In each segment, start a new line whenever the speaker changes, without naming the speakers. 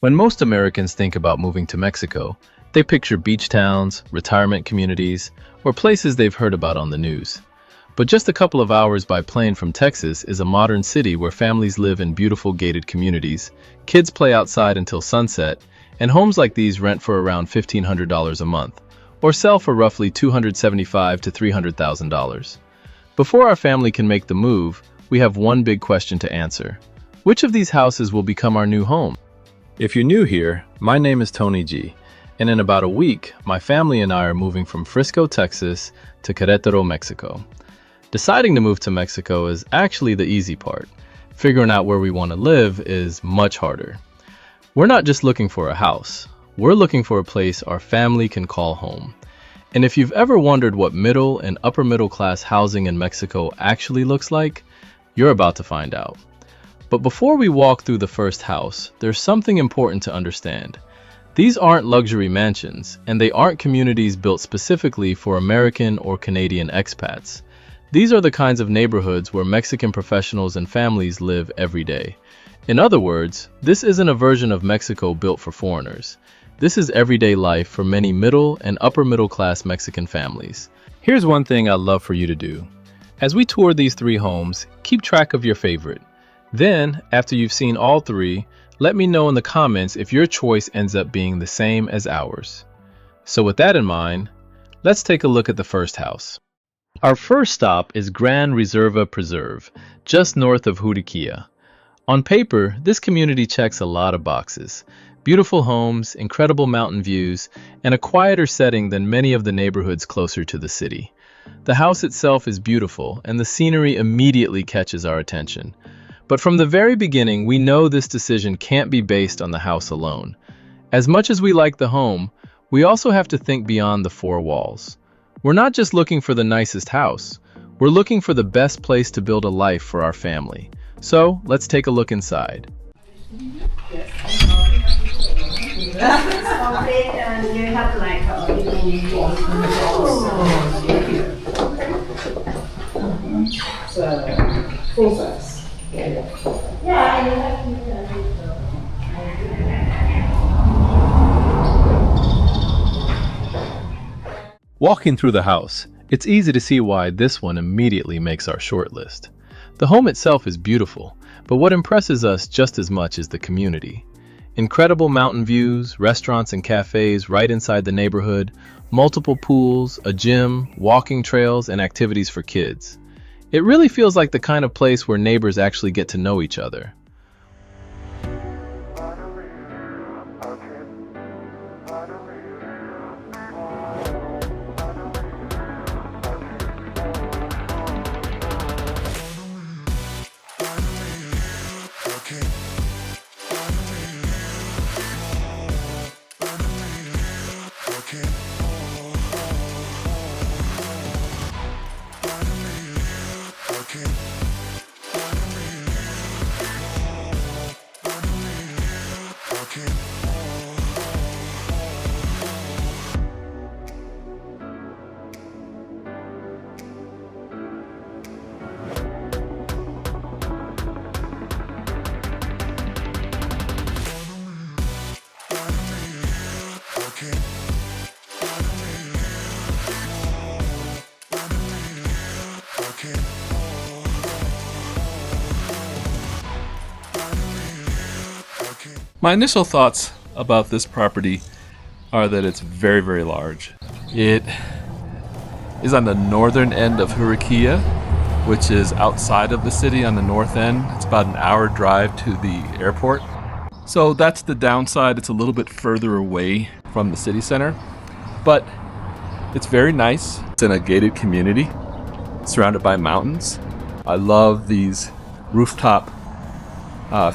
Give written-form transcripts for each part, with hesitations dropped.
When most Americans think about moving to Mexico, they picture beach towns, retirement communities, or places they've heard about on the news. But just a couple of hours by plane from Texas is a modern city where families live in beautiful gated communities, kids play outside until sunset, and homes like these rent for around $1,500 a month, or sell for roughly $275,000 to $300,000. Before our family can make the move, we have one big question to answer. Which of these houses will become our new home? If you're new here, my name is Tony G, and in about a week, my family and I are moving from Frisco, Texas to Querétaro, Mexico. Deciding to move to Mexico is actually the easy part. Figuring out where we want to live is much harder. We're not just looking for a house. We're looking for a place our family can call home. And if you've ever wondered what middle and upper middle class housing in Mexico actually looks like, you're about to find out. But before we walk through the first house, there's something important to understand. These aren't luxury mansions, and they aren't communities built specifically for American or Canadian expats. These are the kinds of neighborhoods where Mexican professionals and families live every day. In other words, this isn't a version of Mexico built for foreigners. This is everyday life for many middle and upper middle class Mexican families. Here's one thing I'd love for you to do. As we tour these three homes, keep track of your favorite. Then, after you've seen all three, let me know in the comments if your choice ends up being the same as ours. So with that in mind, let's take a look at the first house. Our first stop is Gran Reserva Preserve, just north of Juriquilla. On paper, this community checks a lot of boxes. Beautiful homes, incredible mountain views, and a quieter setting than many of the neighborhoods closer to the city. The house itself is beautiful, and the scenery immediately catches our attention. But from the very beginning, we know this decision can't be based on the house alone. As much as we like the home, we also have to think beyond the four walls. We're not just looking for the nicest house. We're looking for the best place to build a life for our family. So, let's take a look inside.
Full size.
Walking through the house, it's easy to see why this one immediately makes our short list. The home itself is beautiful, but what impresses us just as much is the community. Incredible mountain views, restaurants and cafes right inside the neighborhood, multiple pools, a gym, walking trails, and activities for kids. It really feels like the kind of place where neighbors actually get to know each other.
My initial thoughts about this property are that it's very, very large. It is on the northern end of Juriquilla, which is outside of the city on the north end. It's about an hour drive to the airport. So that's the downside. It's a little bit further away from the city center, but it's very nice. It's in a gated community surrounded by mountains. I love these rooftop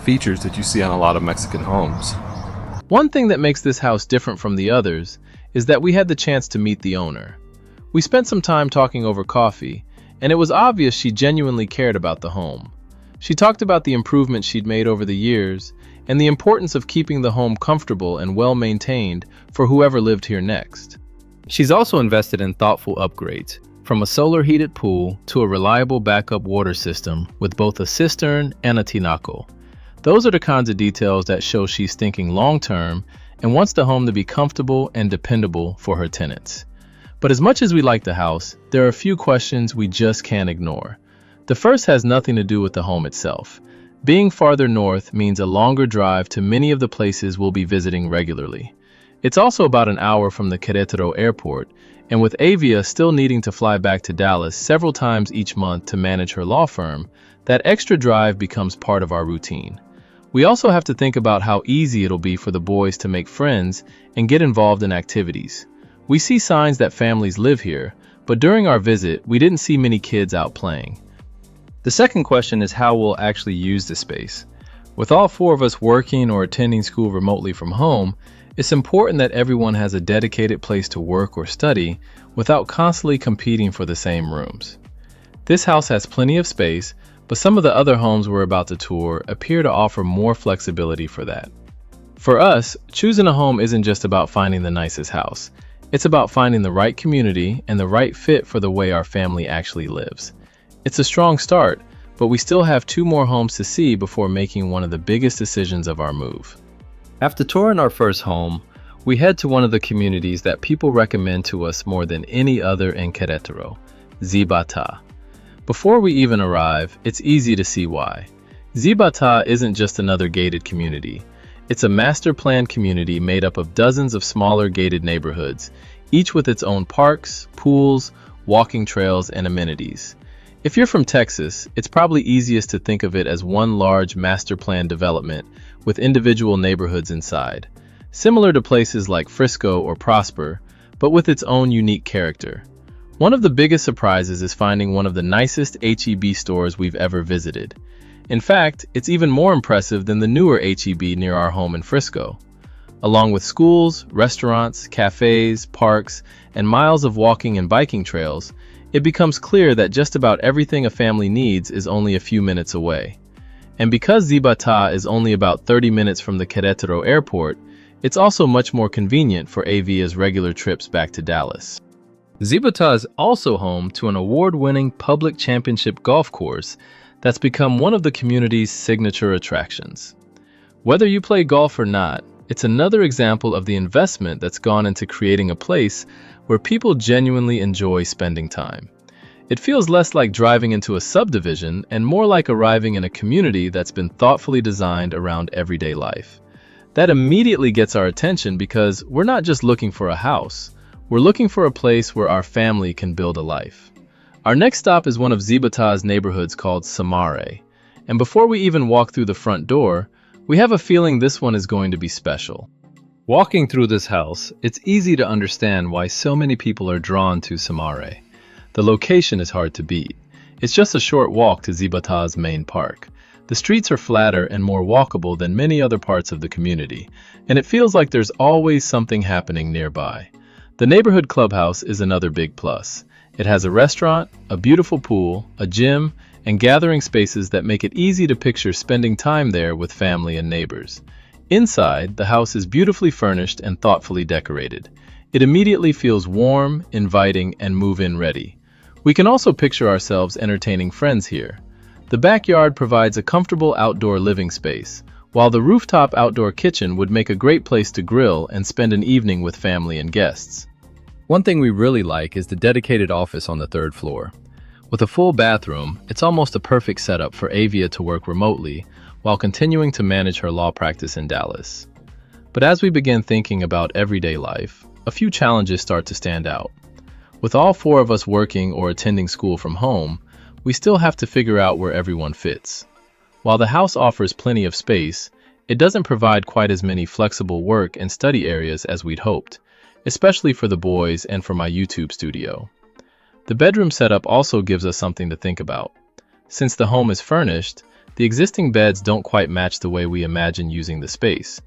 features that you see on a lot of Mexican homes.
One thing that makes this house different from the others is that we had the chance to meet the owner. We spent some time talking over coffee, and it was obvious she genuinely cared about the home. She talked about the improvements she'd made over the years and the importance of keeping the home comfortable and well-maintained for whoever lived here next. She's also invested in thoughtful upgrades, from a solar-heated pool to a reliable backup water system with both a cistern and a tinaco. Those are the kinds of details that show she's thinking long-term and wants the home to be comfortable and dependable for her tenants. But as much as we like the house, there are a few questions we just can't ignore. The first has nothing to do with the home itself. Being farther north means a longer drive to many of the places we'll be visiting regularly. It's also about an hour from the Querétaro airport, and with Avia still needing to fly back to Dallas several times each month to manage her law firm, that extra drive becomes part of our routine. We also have to think about how easy it'll be for the boys to make friends and get involved in activities. We see signs that families live here, but during our visit, we didn't see many kids out playing. The second question is how we'll actually use the space. With all four of us working or attending school remotely from home, it's important that everyone has a dedicated place to work or study without constantly competing for the same rooms. This house has plenty of space, but some of the other homes we're about to tour appear to offer more flexibility for that. For us, choosing a home isn't just about finding the nicest house. It's about finding the right community and the right fit for the way our family actually lives. It's a strong start, but we still have 2 more homes to see before making one of the biggest decisions of our move. After touring our first home, we head to one of the communities that people recommend to us more than any other in Querétaro, Zibatá. Before we even arrive, it's easy to see why. Zibatá isn't just another gated community. It's a master-planned community made up of dozens of smaller gated neighborhoods, each with its own parks, pools, walking trails, and amenities. If you're from Texas, it's probably easiest to think of it as one large master-planned development with individual neighborhoods inside, similar to places like Frisco or Prosper, but with its own unique character. One of the biggest surprises is finding one of the nicest H-E-B stores we've ever visited. In fact, it's even more impressive than the newer H-E-B near our home in Frisco. Along with schools, restaurants, cafes, parks, and miles of walking and biking trails, it becomes clear that just about everything a family needs is only a few minutes away. And because Zibatá is only about 30 minutes from the Querétaro airport, it's also much more convenient for Avia's regular trips back to Dallas. Zibatá is also home to an award-winning public championship golf course that's become one of the community's signature attractions. Whether you play golf or not, it's another example of the investment that's gone into creating a place where people genuinely enjoy spending time. It feels less like driving into a subdivision and more like arriving in a community that's been thoughtfully designed around everyday life. That immediately gets our attention because we're not just looking for a house, we're looking for a place where our family can build a life. Our next stop is one of Zibatá's neighborhoods called Samare, and before we even walk through the front door, we have a feeling this one is going to be special. Walking through this house, it's easy to understand why so many people are drawn to Samare. The location is hard to beat. It's just a short walk to Zibatá's main park. The streets are flatter and more walkable than many other parts of the community, and it feels like there's always something happening nearby. The neighborhood clubhouse is another big plus. It has a restaurant, a beautiful pool, a gym, and gathering spaces that make it easy to picture spending time there with family and neighbors. Inside, the house is beautifully furnished and thoughtfully decorated. It immediately feels warm, inviting, and move-in ready. We can also picture ourselves entertaining friends here. The backyard provides a comfortable outdoor living space, while the rooftop outdoor kitchen would make a great place to grill and spend an evening with family and guests. One thing we really like is the dedicated office on the 3rd floor. With a full bathroom, it's almost a perfect setup for Avia to work remotely while continuing to manage her law practice in Dallas. But as we begin thinking about everyday life, a few challenges start to stand out. With all 4 of us working or attending school from home, we still have to figure out where everyone fits. While the house offers plenty of space, it doesn't provide quite as many flexible work and study areas as we'd hoped, especially for the boys and for my YouTube studio. The bedroom setup also gives us something to think about. Since the home is furnished, the existing beds don't quite match the way we imagine using the space.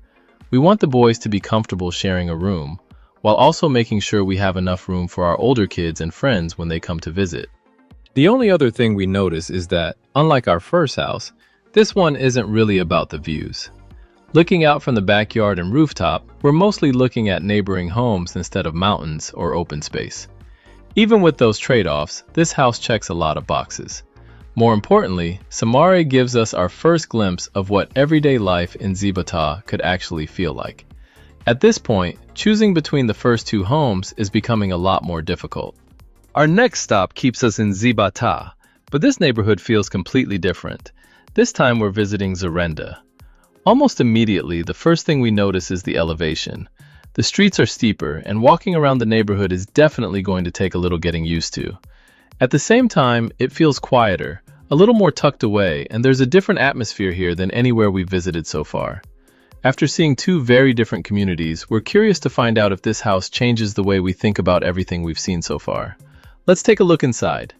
We want the boys to be comfortable sharing a room, while also making sure we have enough room for our older kids and friends when they come to visit. The only other thing we notice is that, unlike our first house, this one isn't really about the views. Looking out from the backyard and rooftop, we're mostly looking at neighboring homes instead of mountains or open space. Even with those trade-offs, this house checks a lot of boxes. More importantly, Samare gives us our first glimpse of what everyday life in Zibatá could actually feel like. At this point, choosing between the first two homes is becoming a lot more difficult. Our next stop keeps us in Zibatá, but this neighborhood feels completely different. This time we're visiting Zarenda. Almost immediately, the first thing we notice is the elevation. The streets are steeper, and walking around the neighborhood is definitely going to take a little getting used to. At the same time, it feels quieter, a little more tucked away, and there's a different atmosphere here than anywhere we've visited so far. After seeing two very different communities, we're curious to find out if this house changes the way we think about everything we've seen so far. Let's take a look inside.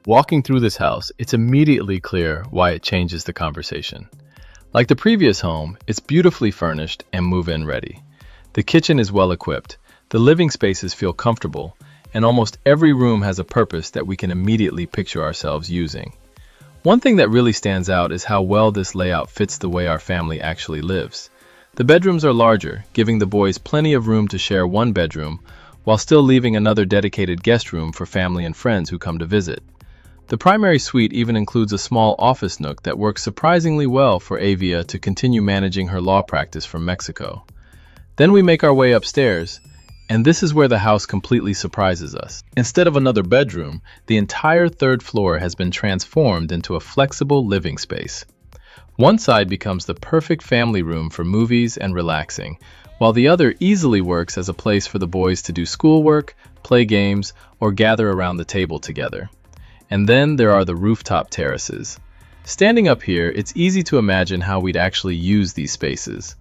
Walking through this house, it's immediately clear why it changes the conversation. Like the previous home, it's beautifully furnished and move-in ready. The kitchen is well equipped, the living spaces feel comfortable, and almost every room has a purpose that we can immediately picture ourselves using. One thing that really stands out is how well this layout fits the way our family actually lives. The bedrooms are larger, giving the boys plenty of room to share one bedroom, while still leaving another dedicated guest room for family and friends who come to visit. The primary suite even includes a small office nook that works surprisingly well for Avia to continue managing her law practice from Mexico. Then we make our way upstairs, and this is where the house completely surprises us. Instead of another bedroom, the entire third floor has been transformed into a flexible living space. One side becomes the perfect family room for movies and relaxing, while the other easily works as a place for the boys to do schoolwork, play games, or gather around the table together. And then there are the rooftop terraces. Standing up here, it's easy to imagine how we'd actually use these spaces.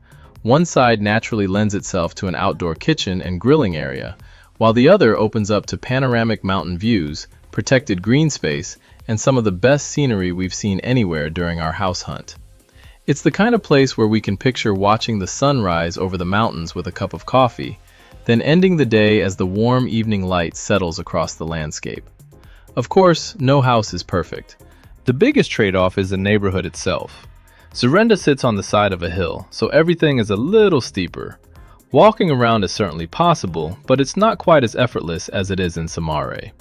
One side naturally lends itself to an outdoor kitchen and grilling area, while the other opens up to panoramic mountain views, protected green space, and some of the best scenery we've seen anywhere during our house hunt. It's the kind of place where we can picture watching the sun rise over the mountains with a cup of coffee, then ending the day as the warm evening light settles across the landscape. Of course, no house is perfect. The biggest trade-off is the neighborhood itself. Zarenda sits on the side of a hill, so everything is a little steeper. Walking around is certainly possible, but it's not quite as effortless as it is in Samare.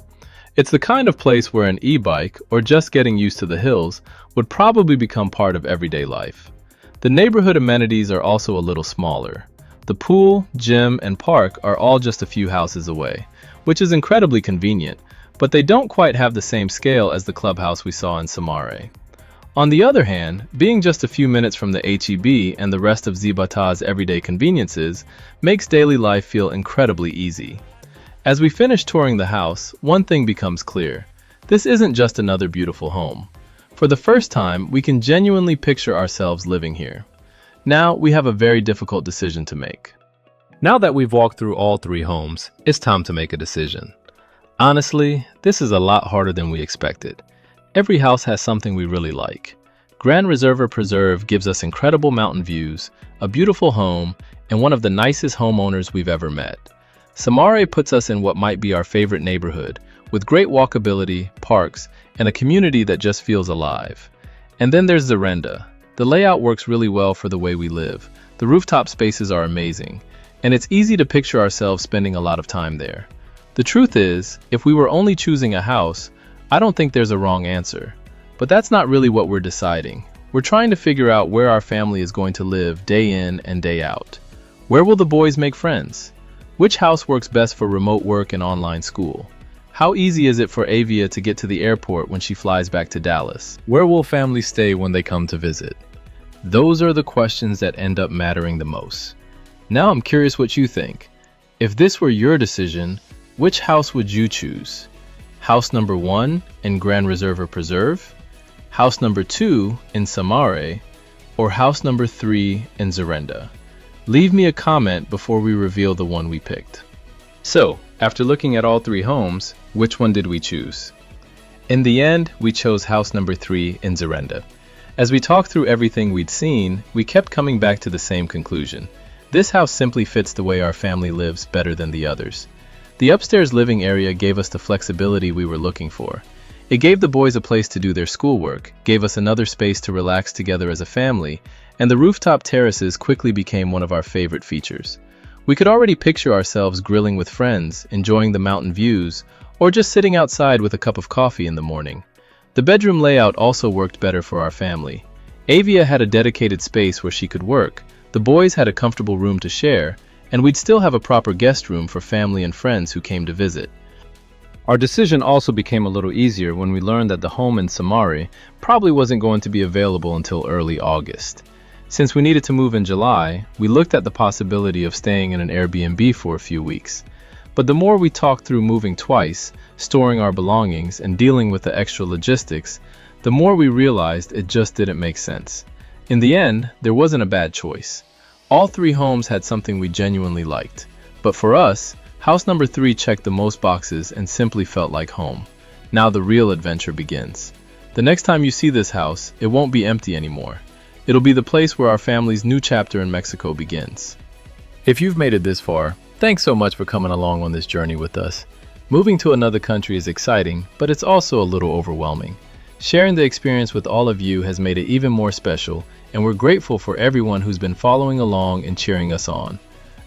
It's the kind of place where an e-bike, or just getting used to the hills, would probably become part of everyday life. The neighborhood amenities are also a little smaller. The pool, gym, and park are all just a few houses away, which is incredibly convenient, but they don't quite have the same scale as the clubhouse we saw in Samare. On the other hand, being just a few minutes from the HEB and the rest of Zibatá's everyday conveniences makes daily life feel incredibly easy. As we finish touring the house, one thing becomes clear. This isn't just another beautiful home. For the first time, we can genuinely picture ourselves living here. Now, we have a very difficult decision to make. Now that we've walked through all three homes, it's time to make a decision. Honestly, this is a lot harder than we expected. Every house has something we really like. Grand Reserva Preserve gives us incredible mountain views, a beautiful home, and one of the nicest homeowners we've ever met. Samare puts us in what might be our favorite neighborhood, with great walkability, parks, and a community that just feels alive. And then there's Zarenda. The layout works really well for the way we live. The rooftop spaces are amazing, and it's easy to picture ourselves spending a lot of time there. The truth is, if we were only choosing a house, I don't think there's a wrong answer. But that's not really what we're deciding. We're trying to figure out where our family is going to live day in and day out. Where will the boys make friends? Which house works best for remote work and online school? How easy is it for Avia to get to the airport when she flies back to Dallas? Where will families stay when they come to visit? Those are the questions that end up mattering the most. Now I'm curious what you think. If this were your decision, which house would you choose? House number 1 in Grand Reserva Preserve, house number 2 in Samare, or house number 3 in Zarenda? Leave me a comment before we reveal the one we picked. So, after looking at all three homes, which one did we choose? In the end, we chose house number 3 in Zarenda. As we talked through everything we'd seen, we kept coming back to the same conclusion. This house simply fits the way our family lives better than the others. The upstairs living area gave us the flexibility we were looking for. It gave the boys a place to do their schoolwork, gave us another space to relax together as a family, and the rooftop terraces quickly became one of our favorite features. We could already picture ourselves grilling with friends, enjoying the mountain views, or just sitting outside with a cup of coffee in the morning. The bedroom layout also worked better for our family. Avia had a dedicated space where she could work, the boys had a comfortable room to share, and we'd still have a proper guest room for family and friends who came to visit. Our decision also became a little easier when we learned that the home in Samare probably wasn't going to be available until early August. Since we needed to move in July, we looked at the possibility of staying in an Airbnb for a few weeks. But the more we talked through moving twice, storing our belongings, and dealing with the extra logistics, the more we realized it just didn't make sense. In the end, there wasn't a bad choice. All three homes had something we genuinely liked. But for us, house number 3 checked the most boxes and simply felt like home. Now the real adventure begins. The next time you see this house, it won't be empty anymore. It'll be the place where our family's new chapter in Mexico begins. If you've made it this far, thanks so much for coming along on this journey with us. Moving to another country is exciting, but it's also a little overwhelming. Sharing the experience with all of you has made it even more special, and we're grateful for everyone who's been following along and cheering us on.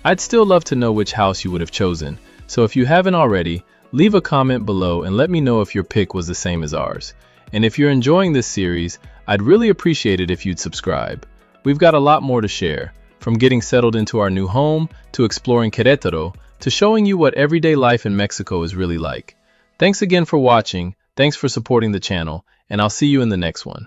I'd still love to know which house you would have chosen, so if you haven't already, leave a comment below and let me know if your pick was the same as ours. And if you're enjoying this series, I'd really appreciate it if you'd subscribe. We've got a lot more to share, from getting settled into our new home, to exploring Querétaro, to showing you what everyday life in Mexico is really like. Thanks again for watching, thanks for supporting the channel, and I'll see you in the next one.